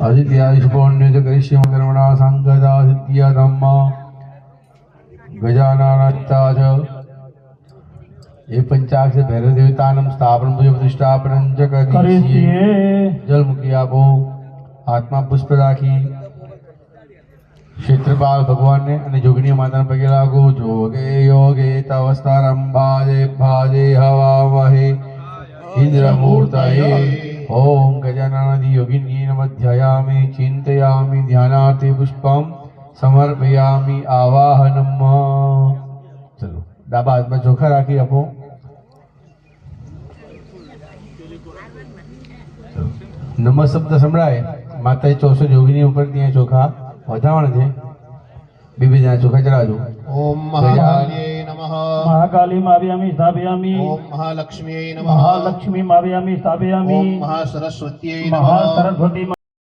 आदित्यादिशुपोण्य च करिष्यम कर्मणा संगदा सिद्धिया धम्मा गजाननता च ये पंचाक्ष भैरव देवतानम स्थापन पूजा प्रतिष्ठापन च करिष्ये जलमुखी आपो आत्मा पुष्प राखी क्षेत्रपाल भगवान ने અને જોગણી માતાને પગે લાગો જોગે યોગે તવસ્તારમ ભાજે ભાજે હવામહે ઇન્દ્રમૂર્તયે ओम गजाननादि योगिनी नमः ध्यायामि चिंतयामि ध्यानार्थे पुष्पम समर्पयामि आवाहनम। चलो डाबा हाथ में चोखा राखी आपो। नमः शब्द संभळाय माता 64 योगिनी ऊपर ત્યાં ચોખા વધાવણ છે બીબી ત્યાં ચોખા ચડાવજો। ओम महाकाल्ये नमः। महाकाली मावयामि स्थापयामि। ओम महालक्ष्म्यै नमः। महालक्ष्मी मावयामि स्थापयामि। ओम महासरस्वत्यै नमः। महासरस्वती